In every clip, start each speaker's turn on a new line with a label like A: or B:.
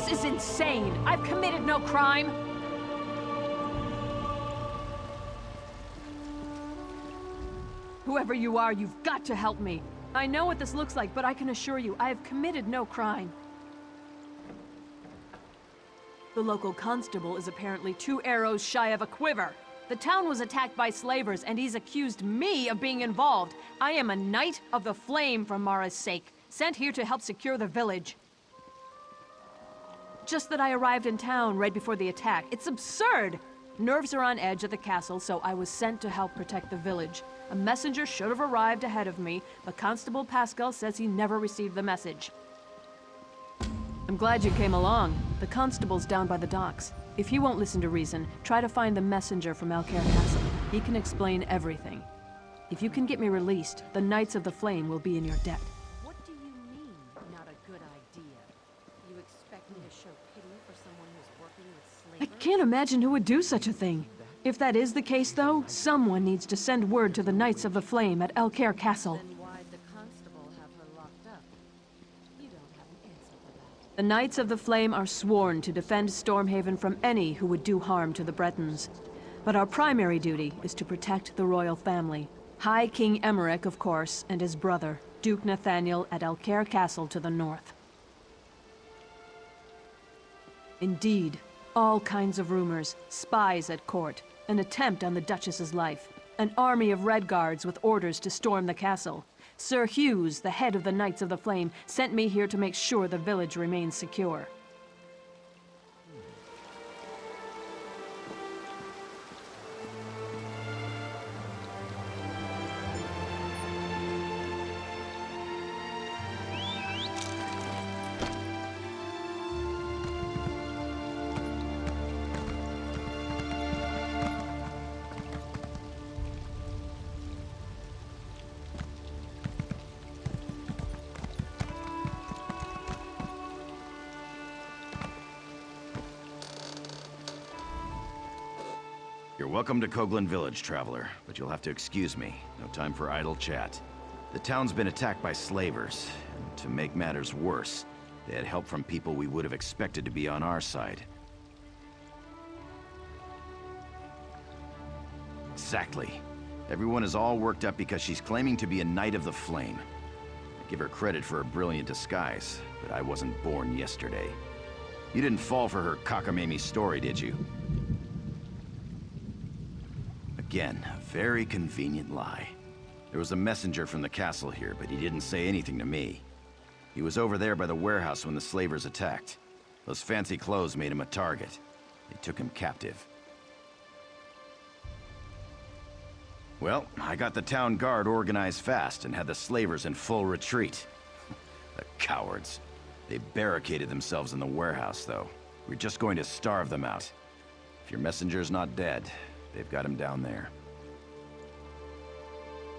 A: This is insane! I've committed no crime! Whoever you are, you've got to help me. I know what this looks like, but I can assure you, I have committed no crime. The local constable is apparently 2 arrows shy of a quiver. The town was attacked by slavers, and he's accused me of being involved. I am a Knight of the Flame for Mara's sake, sent here to help secure the village. Just that I arrived in town right before the attack. It's absurd! Nerves are on edge at the castle, so I was sent to help protect the village. A messenger should have arrived ahead of me, but Constable Pascal says he never received the message. I'm glad you came along. The constable's down by the docks. If he won't listen to reason, try to find the messenger from Alcaire Castle. He can explain everything. If you can get me released, the Knights of the Flame will be in your debt.
B: What do you mean, not a good idea? You expect me to show pity for someone who's working with
A: I
B: slavers?
A: can't imagine who would do such a thing. If that is the case, though, someone needs to send word to the Knights of the Flame at Alcaire Castle.
B: Then why'd the constable have her locked up? You don't have an answer for that.
A: The Knights of the Flame are sworn to defend Stormhaven from any who would do harm to the Bretons. But our primary duty is to protect the royal family. High King Emmerich, of course, and his brother, Duke Nathaniel, at Alcaire Castle to the north. Indeed, all kinds of rumors, spies at court, an attempt on the Duchess's life, an army of Red Guards with orders to storm the castle. Sir Hughes, the head of the Knights of the Flame, sent me here to make sure the village remains secure.
C: You're welcome to Koeglin Village, traveler, but you'll have to excuse me. No time for idle chat. The town's been attacked by slavers, and to make matters worse, they had help from people we would have expected to be on our side. Exactly. Everyone is all worked up because she's claiming to be a Knight of the Flame. I give her credit for a brilliant disguise, but I wasn't born yesterday. You didn't fall for her cockamamie story, did you? Again, a very convenient lie. There was a messenger from the castle here, but he didn't say anything to me. He was over there by the warehouse when the slavers attacked. Those fancy clothes made him a target. They took him captive. Well, I got the town guard organized fast and had the slavers in full retreat. The cowards. They barricaded themselves in the warehouse, though. We're just going to starve them out. If your messenger's not dead, they've got him down there.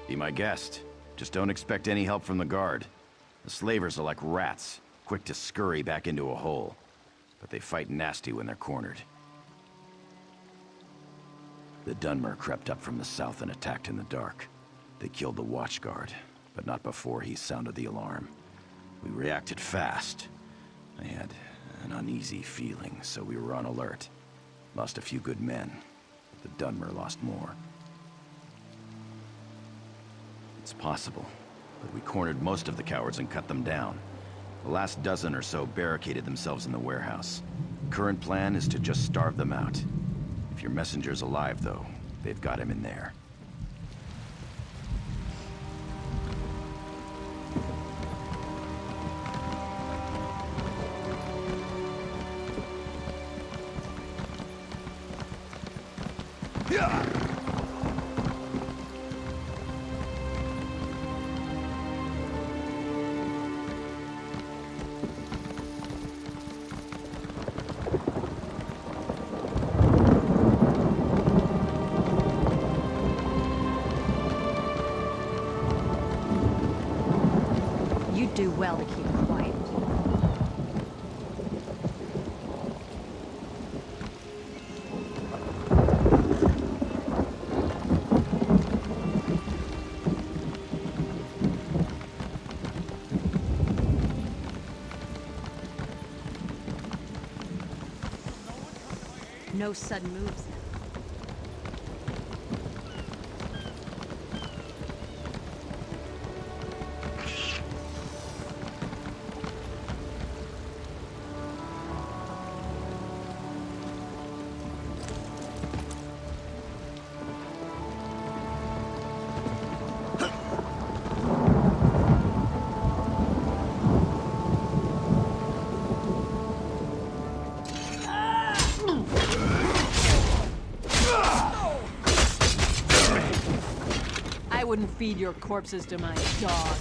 C: Be my guest. Just don't expect any help from the guard. The slavers are like rats, quick to scurry back into a hole. But they fight nasty when they're cornered. The Dunmer crept up from the south and attacked in the dark. They killed the watchguard, but not before he sounded the alarm. We reacted fast. I had an uneasy feeling, so we were on alert. Lost a few good men. The Dunmer lost more. It's possible, but we cornered most of the cowards and cut them down. The last dozen or so barricaded themselves in the warehouse. Current plan is to just starve them out. If your messenger's alive, though, they've got him in there.
A: You do well to keep quiet.
B: No sudden moves.
A: I wouldn't feed your corpses to my dog.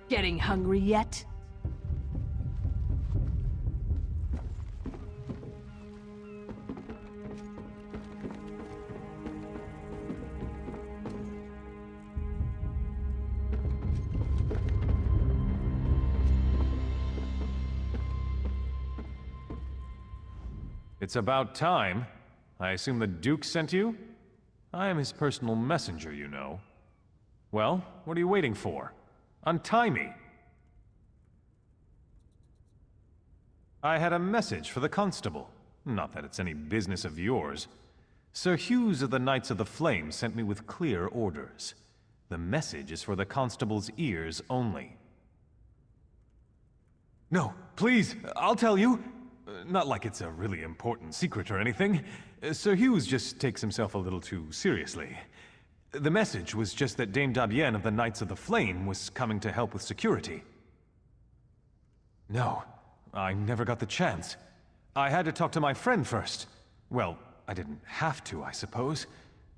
A: Getting hungry yet?
D: It's about time. I assume the Duke sent you? I am his personal messenger, you know. Well, what are you waiting for? Untie me! I had a message for the constable. Not that it's any business of yours. Sir Hughes of the Knights of the Flame sent me with clear orders. The message is for the constable's ears only. No, please, I'll tell you. Not like it's a really important secret or anything. Sir Hughes just takes himself a little too seriously. The message was just that Dame Dabienne of the Knights of the Flame was coming to help with security. No, I never got the chance. I had to talk to my friend first. Well, I didn't have to, I suppose.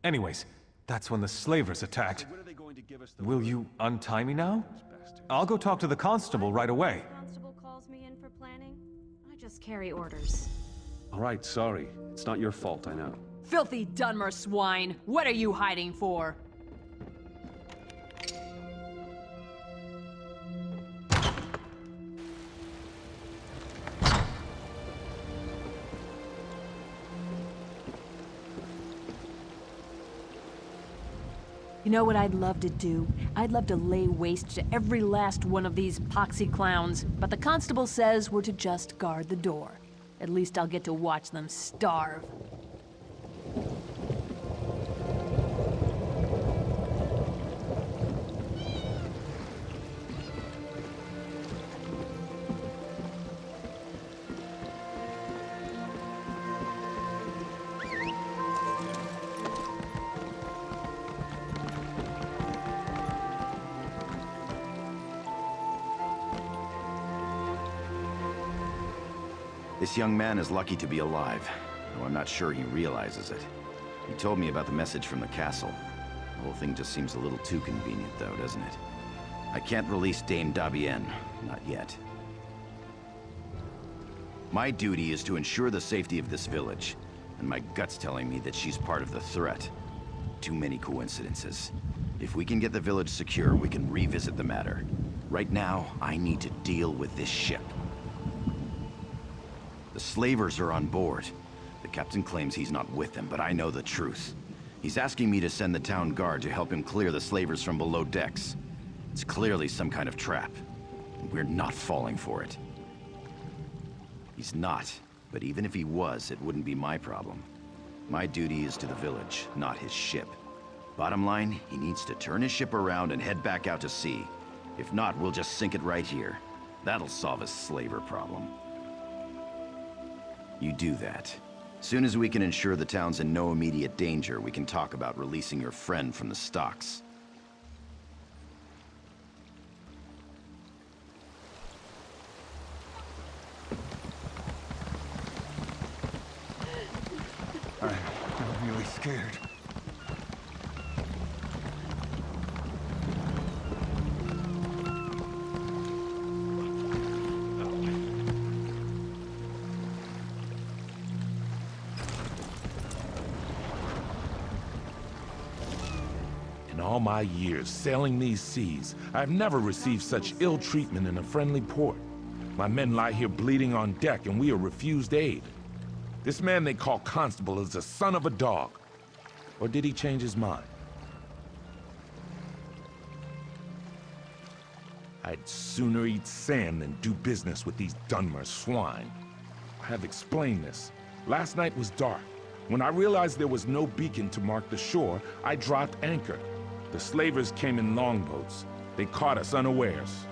D: Anyways, that's when the slavers attacked. Will you untie me now? I'll go talk to the constable right away.
B: Constable calls me in for planning. I just carry orders.
E: All right, sorry. It's not your fault, I know.
A: Filthy Dunmer swine! What are you hiding for? You know what I'd love to do? I'd love to lay waste to every last one of these poxy clowns, but the constable says we're to just guard the door. At least I'll get to watch them starve.
C: This young man is lucky to be alive, though I'm not sure he realizes it. He told me about the message from the castle. The whole thing just seems a little too convenient, though, doesn't it? I can't release Dame Dabienne. Not yet. My duty is to ensure the safety of this village, and my gut's telling me that she's part of the threat. Too many coincidences. If we can get the village secure, we can revisit the matter. Right now, I need to deal with this ship. The slavers are on board. The captain claims he's not with them, but I know the truth. He's asking me to send the town guard to help him clear the slavers from below decks. It's clearly some kind of trap, and we're not falling for it. He's not, but even if he was, it wouldn't be my problem. My duty is to the village, not his ship. Bottom line, he needs to turn his ship around and head back out to sea. If not, we'll just sink it right here. That'll solve his slaver problem. You do that. Soon as we can ensure the town's in no immediate danger, we can talk about releasing your friend from the stocks.
F: I'm really scared.
G: all my years sailing these seas, I have never received such ill treatment in a friendly port. My men lie here bleeding on deck, and we are refused aid. This man they call Constable is the son of a dog. Or did he change his mind? I'd sooner eat sand than do business with these Dunmer swine. I have explained this. Last night was dark. When I realized there was no beacon to mark the shore, I dropped anchor. The slavers came in longboats. They caught us unawares.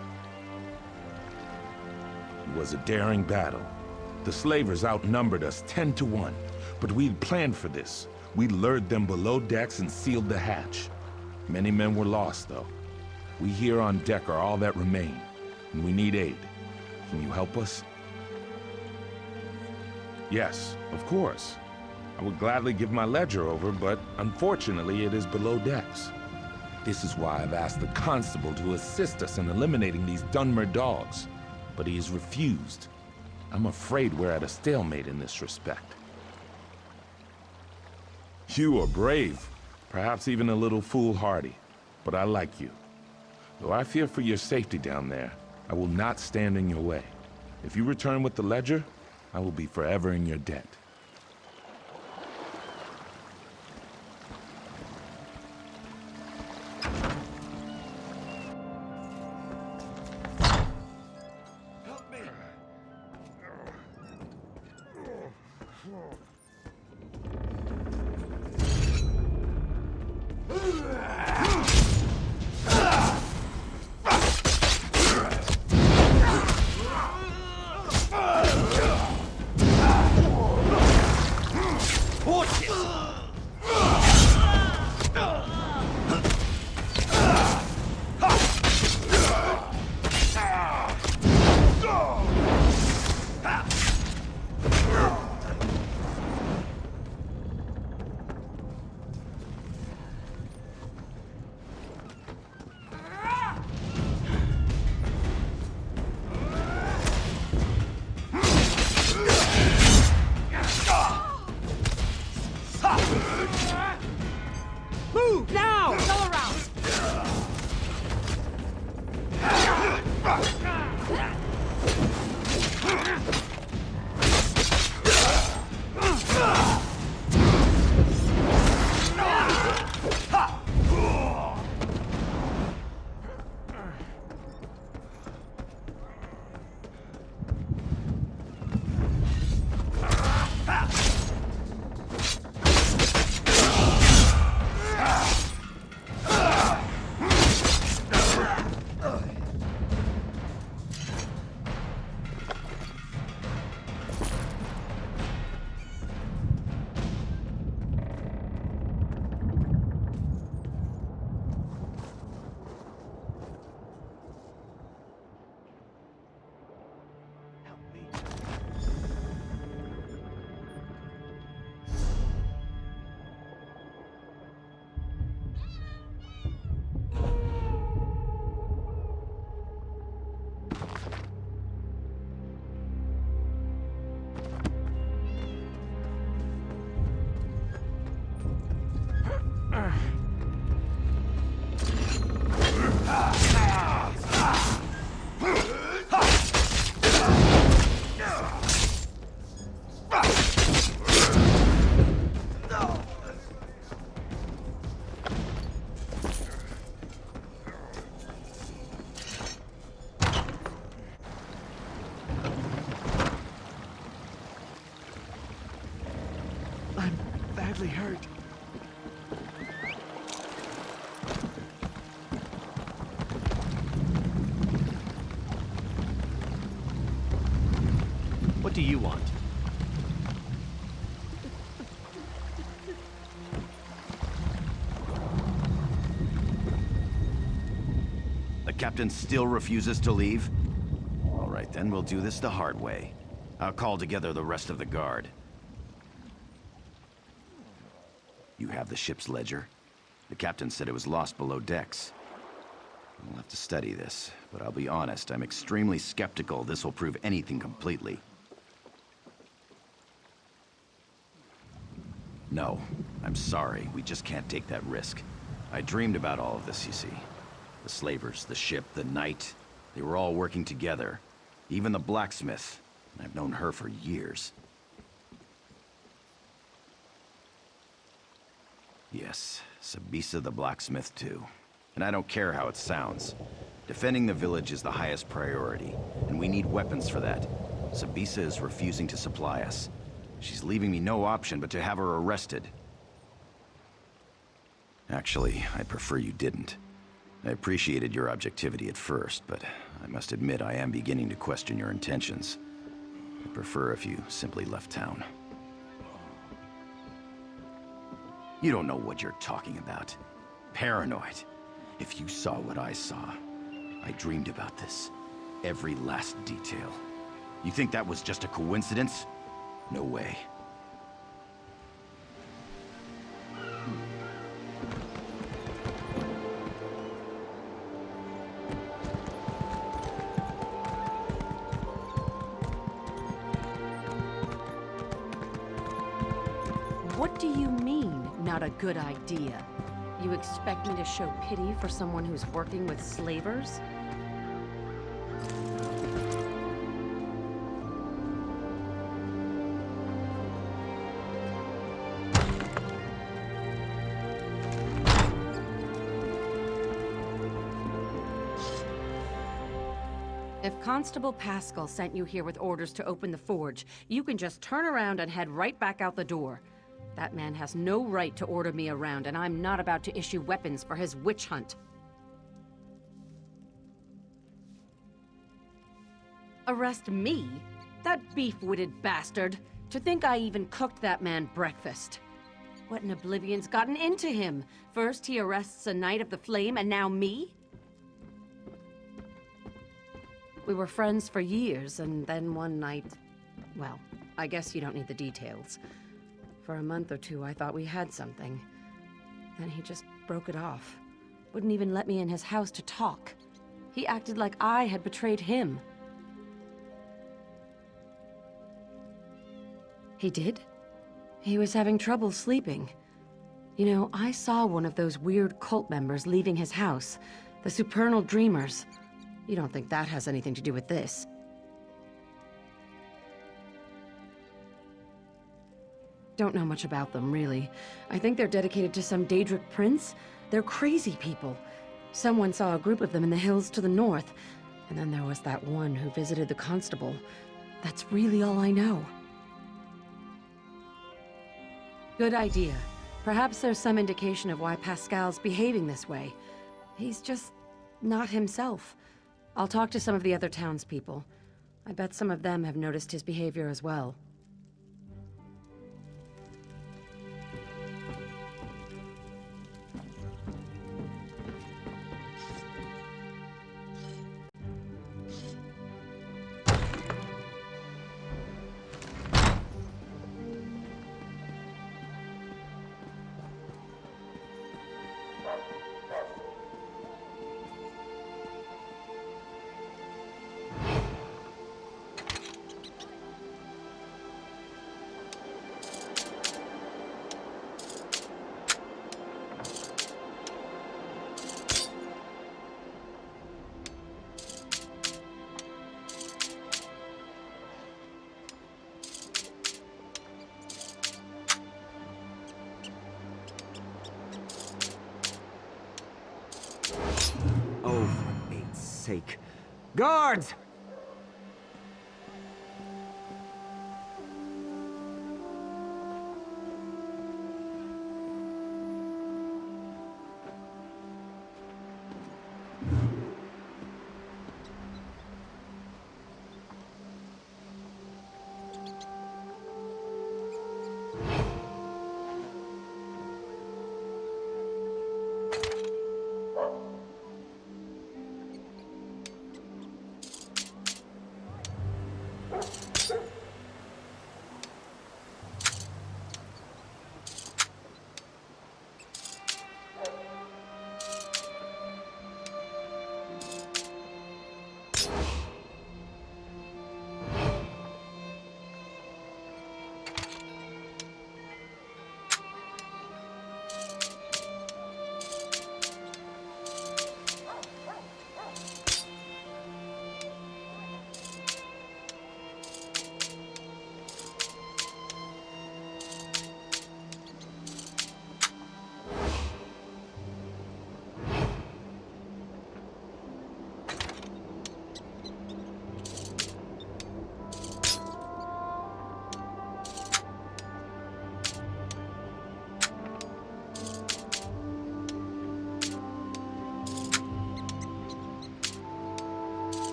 G: It was a daring battle. The slavers outnumbered us 10 to 1, but we'd planned for this. We lured them below decks and sealed the hatch. Many men were lost, though. We here on deck are all that remain, and we need aid. Can you help us? Yes, of course. I would gladly give my ledger over, but unfortunately it is below decks. This is why I've asked the constable to assist us in eliminating these Dunmer dogs, but he has refused. I'm afraid we're at a stalemate in this respect. You are brave, perhaps even a little foolhardy, but I like you. Though I fear for your safety down there, I will not stand in your way. If you return with the ledger, I will be forever in your debt.
B: Move now! Go around!
F: Badly hurt.
H: What do you want?
C: The captain still refuses to leave? All right, then we'll do this the hard way. I'll call together the rest of the guard. You have the ship's ledger? The captain said it was lost below decks. We'll have to study this, but I'll be honest, I'm extremely skeptical this will prove anything completely. No, I'm sorry, we just can't take that risk. I dreamed about all of this, you see. The slavers, the ship, the knight, they were all working together. Even the blacksmith. I've known her for years. Yes, Sabisa the blacksmith too. And I don't care how it sounds. Defending the village is the highest priority, and we need weapons for that. Sabisa is refusing to supply us. She's leaving me no option but to have her arrested. Actually, I'd prefer you didn't. I appreciated your objectivity at first, but I must admit I am beginning to question your intentions. I'd prefer if you simply left town. You don't know what you're talking about. Paranoid. If you saw what I saw, I dreamed about this. Every last detail. You think that was just a coincidence? No way.
B: What do you mean, not a good idea? You expect me to show pity for someone who's working with slavers? If Constable Pascal sent you here with orders to open the forge, you can just turn around and head right back out the door. That man has no right to order me around, and I'm not about to issue weapons for his witch hunt. Arrest me? That beef-witted bastard! To think I even cooked that man breakfast. What in oblivion's gotten into him? First he arrests a Knight of the Flame, and now me? We were friends for years, and then one night... Well, I guess you don't need the details. For a month or two, I thought we had something. Then he just broke it off. Wouldn't even let me in his house to talk. He acted like I had betrayed him. He did? He was having trouble sleeping. You know, I saw one of those weird cult members leaving his house. The Supernal Dreamers. You don't think that has anything to do with this? Don't know much about them, really. I think they're dedicated to some Daedric prince. They're crazy people. Someone saw a group of them in the hills to the north. And then there was that one who visited the constable. That's really all I know. Good idea. Perhaps there's some indication of why Pascal's behaving this way. He's just not himself. I'll talk to some of the other townspeople. I bet some of them have noticed his behavior as well.
H: Oh, for Pete's sake. Guards!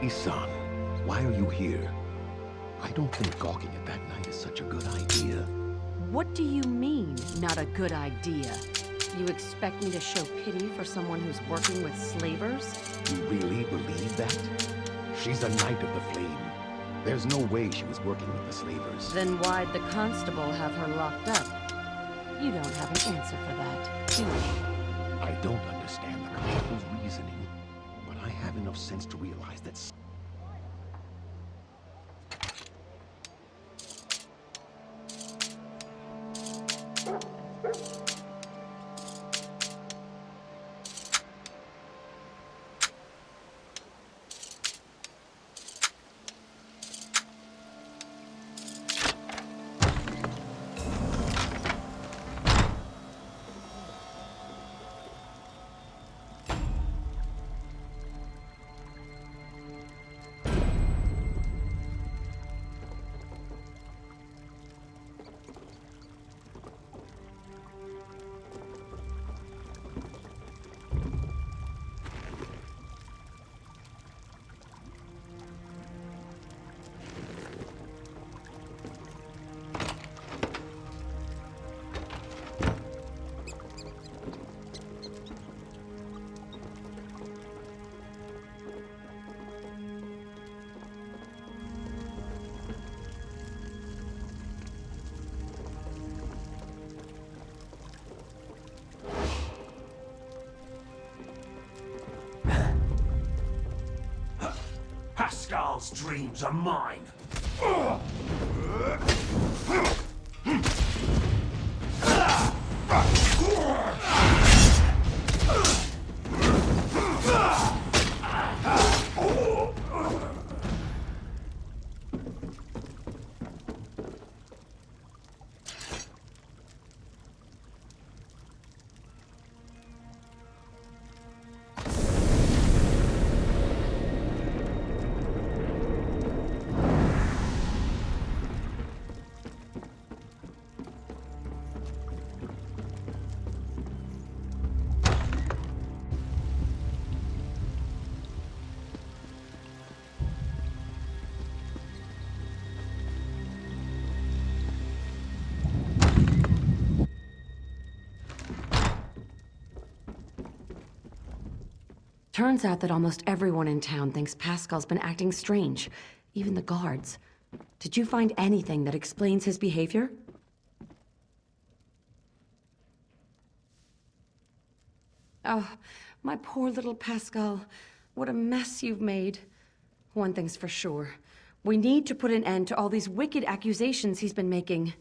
I: Hey, son, why are you here? I don't think gawking at that night is such a good idea.
B: What do you mean, not a good idea? You expect me to show pity for someone who's working with slavers?
I: You really believe that? She's a Knight of the Flame. There's no way she was working with the slavers.
B: Then why'd the constable have her locked up? You don't have an answer for that, do you?
I: I don't understand the constable's reasoning, but I have enough sense to realize that
J: Pascal's dreams are mine.
B: Turns out that almost everyone in town thinks Pascal's been acting strange, even the guards. Did you find anything that explains his behavior? Oh, my poor little Pascal. What a mess you've made. One thing's for sure. We need to put an end to all these wicked accusations he's been making.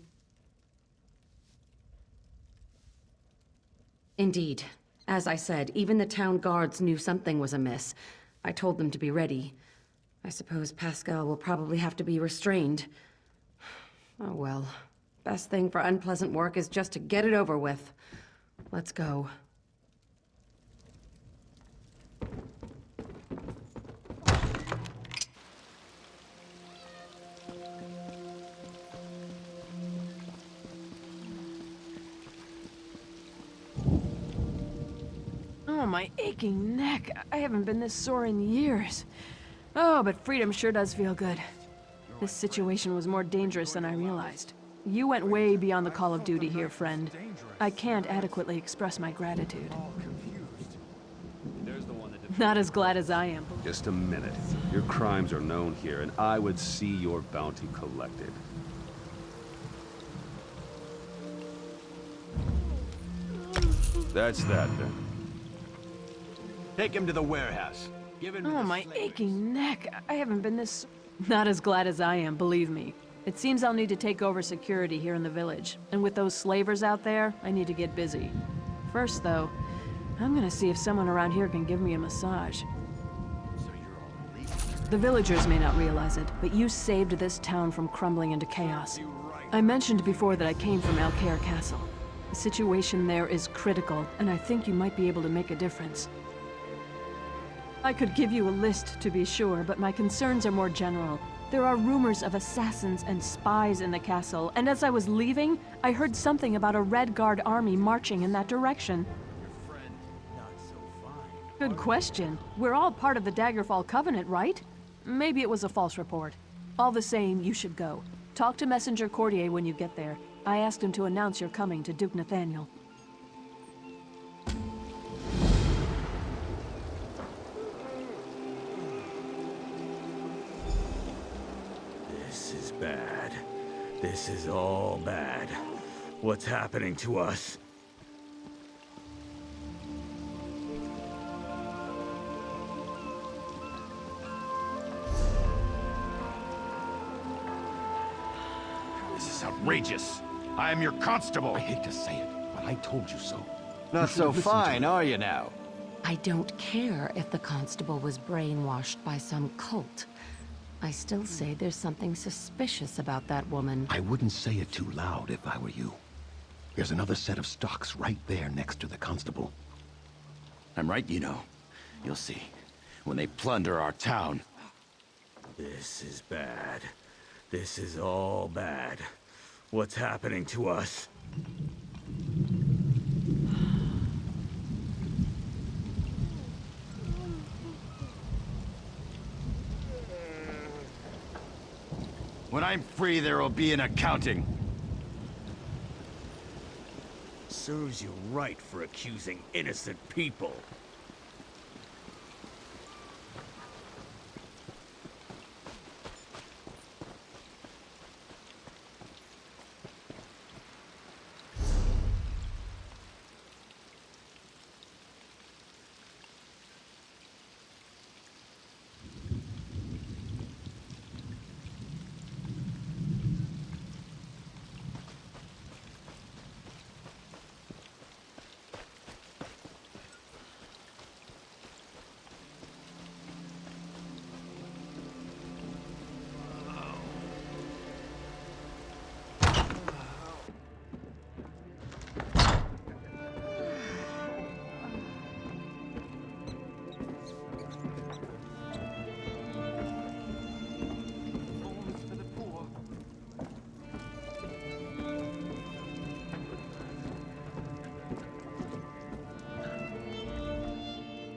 B: Indeed. As I said, even the town guards knew something was amiss. I told them to be ready. I suppose Pascal will probably have to be restrained. Oh well. Best thing for unpleasant work is just to get it over with. Let's go.
A: Oh, my aching neck. I haven't been this sore in years. Oh, but freedom sure does feel good. This situation was more dangerous than I realized. You went way beyond the call of duty here, friend. I can't adequately express my gratitude. Not as glad as I am.
E: Just a minute. Your crimes are known here, and I would see your bounty collected. That's that, then.
J: Take him to the warehouse. Give him.
A: Oh, my aching neck. I haven't been this... Not as glad as I am, believe me. It seems I'll need to take over security here in the village. And with those slavers out there, I need to get busy. First, though, I'm gonna see if someone around here can give me a massage. The villagers may not realize it, but you saved this town from crumbling into chaos. I mentioned before that I came from Alcaire Castle. The situation there is critical, and I think you might be able to make a difference. I could give you a list, to be sure, but my concerns are more general. There are rumors of assassins and spies in the castle, and as I was leaving, I heard something about a Red Guard army marching in that direction.
J: Your friend, not so fine.
A: Good question. We're all part of the Daggerfall Covenant, right? Maybe it was a false report. All the same, you should go. Talk to Messenger Courtier when you get there. I asked him to announce your coming to Duke Nathaniel.
J: This is bad. This is all bad. What's happening to us?
C: This is outrageous. I am your constable.
I: I hate to say it, but I told you so.
J: Not so fine, are you now?
B: I don't care if the constable was brainwashed by some cult. I still say there's something suspicious about that woman.
I: I wouldn't say it too loud if I were you. There's another set of stocks right there next to the constable.
C: I'm right, you know. You'll see. When they plunder our town.
J: This is bad. This is all bad. What's happening to us?
C: When I'm free, there will be an accounting.
J: Serves you right for accusing innocent people.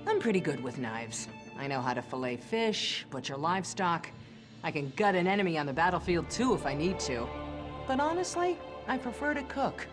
K: I'm pretty good with knives. I know how to fillet fish, butcher livestock. I can gut an enemy on the battlefield too if I need to. But honestly, I prefer to cook.